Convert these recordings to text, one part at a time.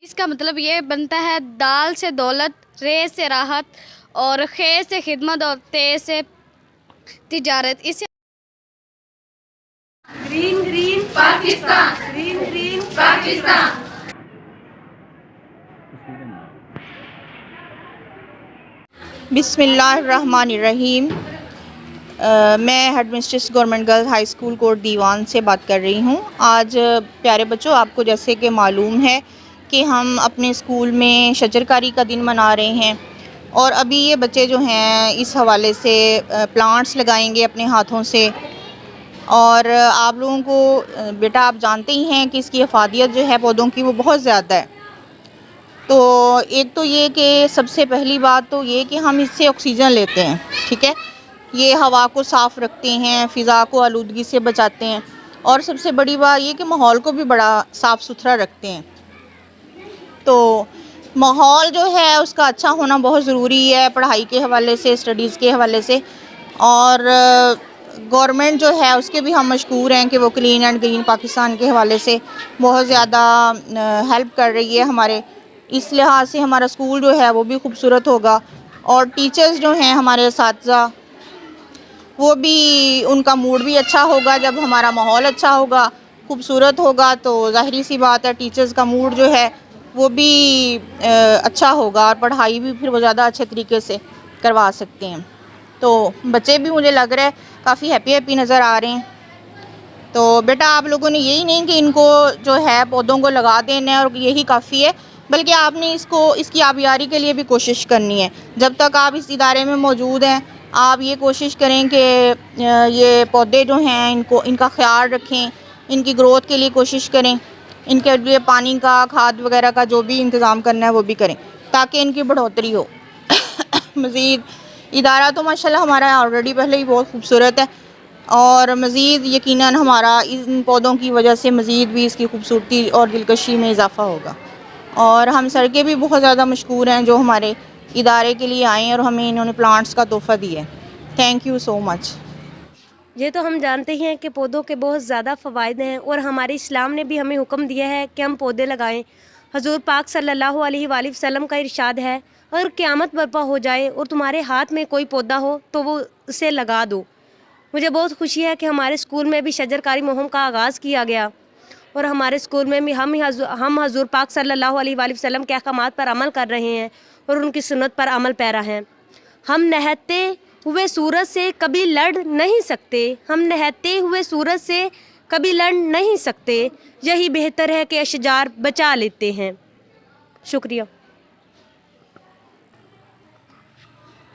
اس کا مطلب یہ بنتا ہے دال سے دولت، رے سے راحت اور خے سے خدمت اور تے سے تجارت۔ اسے green green Pakistan, green green Pakistan. بسم اللہ الرحمن الرحیم۔ میں headmistress government girls high school Kot Diwan سے بات کر رہی ہوں۔ آج پیارے بچوں، آپ کو جیسے کہ معلوم ہے کہ ہم اپنے اسکول میں شجرکاری کا دن منا رہے ہیں، اور ابھی یہ بچے جو ہیں اس حوالے سے پلانٹس لگائیں گے اپنے ہاتھوں سے۔ اور آپ لوگوں کو بیٹا آپ جانتے ہی ہیں کہ اس کی افادیت جو ہے پودوں کی وہ بہت زیادہ ہے۔ تو ایک تو یہ کہ سب سے پہلی بات تو یہ کہ ہم اس سے آکسیجن لیتے ہیں، ٹھیک ہے، یہ ہوا کو صاف رکھتے ہیں، فضا کو آلودگی سے بچاتے ہیں، اور سب سے بڑی بات یہ کہ ماحول کو بھی بڑا صاف ستھرا رکھتے ہیں۔ تو ماحول جو ہے اس کا اچھا ہونا بہت ضروری ہے، پڑھائی کے حوالے سے، اسٹڈیز کے حوالے سے، اور گورنمنٹ جو ہے اس کے بھی ہم مشکور ہیں کہ وہ کلین اینڈ گرین پاکستان کے حوالے سے بہت زیادہ ہیلپ کر رہی ہے ہمارے۔ اس لحاظ سے ہمارا اسکول جو ہے وہ بھی خوبصورت ہوگا، اور ٹیچرز جو ہیں ہمارے اساتذہ وہ بھی، ان کا موڈ بھی اچھا ہوگا۔ جب ہمارا ماحول اچھا ہوگا، خوبصورت ہوگا، تو ظاہری سی بات ہے ٹیچرز کا موڈ جو ہے وہ بھی اچھا ہوگا، اور پڑھائی بھی پھر وہ زیادہ اچھے طریقے سے کروا سکتے ہیں۔ تو بچے بھی مجھے لگ رہا ہے کافی ہیپی نظر آ رہے ہیں۔ تو بیٹا آپ لوگوں نے یہی نہیں کہ ان کو جو ہے پودوں کو لگا دینا ہے اور یہی کافی ہے، بلکہ آپ نے اس کی آبیاری کے لیے بھی کوشش کرنی ہے۔ جب تک آپ اس ادارے میں موجود ہیں، آپ یہ کوشش کریں کہ یہ پودے جو ہیں ان کا خیال رکھیں، ان کی گروتھ کے لیے کوشش کریں، ان کے لیے پانی کا، کھاد وغیرہ کا جو بھی انتظام کرنا ہے وہ بھی کریں تاکہ ان کی بڑھوتری ہو۔ مزید ادارہ تو ماشاءاللہ ہمارا آلریڈی پہلے ہی بہت خوبصورت ہے، اور مزید یقیناً ہمارا ان پودوں کی وجہ سے مزید بھی اس کی خوبصورتی اور دلکشی میں اضافہ ہوگا۔ اور ہم سر کے بھی بہت زیادہ مشکور ہیں جو ہمارے ادارے کے لیے آئے ہیں اور ہمیں انہوں نے پلانٹس کا تحفہ دیا ہے۔ تھینک یو سو مچ۔ یہ تو ہم جانتے ہی ہیں کہ پودوں کے بہت زیادہ فوائد ہیں، اور ہمارے اسلام نے بھی ہمیں حکم دیا ہے کہ ہم پودے لگائیں۔ حضور پاک صلی اللہ علیہ وآلہ وسلم کا ارشاد ہے، اگر قیامت برپا ہو جائے اور تمہارے ہاتھ میں کوئی پودا ہو تو وہ اسے لگا دو۔ مجھے بہت خوشی ہے کہ ہمارے اسکول میں بھی شجرکاری مہم کا آغاز کیا گیا، اور ہمارے اسکول میں بھی ہم حضور پاک صلی اللہ علیہ وآلہ وسلم کے احکامات پر عمل کر رہے ہیں اور ان کی سنت پر عمل پیرا ہیں۔ ہم نہتے ہوئے سورج سے کبھی لڑ نہیں سکتے، ہم نہتے ہوئے سورج سے کبھی لڑ نہیں سکتے، یہی بہتر ہے کہ اشجار بچا لیتے ہیں۔ شکریہ۔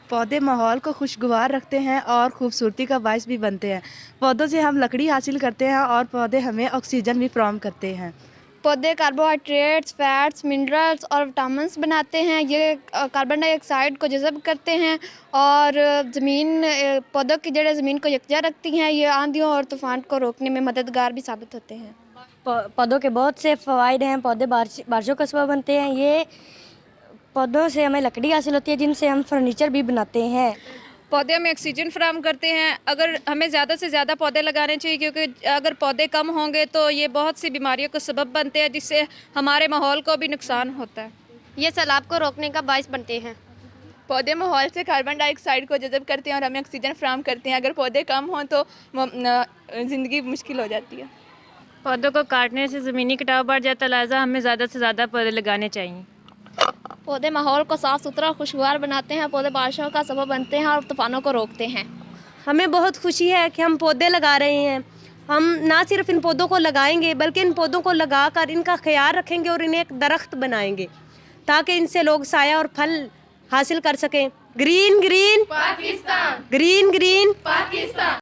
پودے ماحول کو خوشگوار رکھتے ہیں اور خوبصورتی کا باعث بھی بنتے ہیں۔ پودوں سے ہم لکڑی حاصل کرتے ہیں اور پودے ہمیں آکسیجن بھی فراہم کرتے ہیں۔ پودے کاربوہائیڈریٹس، فیٹس، منرلز اور وٹامنس بناتے ہیں۔ یہ کاربن ڈائی آکسائڈ کو جذب کرتے ہیں، اور پودوں کی جڑیں زمین کو یکجا رکھتی ہیں۔ یہ آندھیوں اور طوفان کو روکنے میں مددگار بھی ثابت ہوتے ہیں۔ پودوں کے بہت سے فوائد ہیں۔ پودے بارشوں کا سبب بنتے ہیں۔ یہ پودوں سے ہمیں لکڑی حاصل ہوتی ہے جن سے ہم فرنیچر بھی بناتے ہیں۔ پودے ہمیں آکسیجن فراہم کرتے ہیں۔ اگر ہمیں زیادہ سے زیادہ پودے لگانے چاہیے، کیونکہ اگر پودے کم ہوں گے تو یہ بہت سی بیماریوں کا سبب بنتے ہیں، جس سے ہمارے ماحول کو بھی نقصان ہوتا ہے۔ یہ سیلاب کو روکنے کا باعث بنتے ہیں۔ پودے ماحول سے کاربن ڈائی آکسائڈ کو جذب کرتے ہیں اور ہمیں آکسیجن فراہم کرتے ہیں۔ اگر پودے کم ہوں تو زندگی مشکل ہو جاتی ہے۔ پودوں کو کاٹنے سے زمینی کٹاؤ بڑھ جاتا ہے، لہٰذا ہمیں زیادہ سے زیادہ پودے لگانے چاہیے۔ پودے ماحول کو صاف ستھرا اور خوشگوار بناتے ہیں۔ پودے بارشوں کا سبب بنتے ہیں اور طوفانوں کو روکتے ہیں۔ ہمیں بہت خوشی ہے کہ ہم پودے لگا رہے ہیں۔ ہم نہ صرف ان پودوں کو لگائیں گے بلکہ ان پودوں کو لگا کر ان کا خیال رکھیں گے اور انہیں ایک درخت بنائیں گے تاکہ ان سے لوگ سایہ اور پھل حاصل کر سکیں۔ Green green Pakistan, green green Pakistan.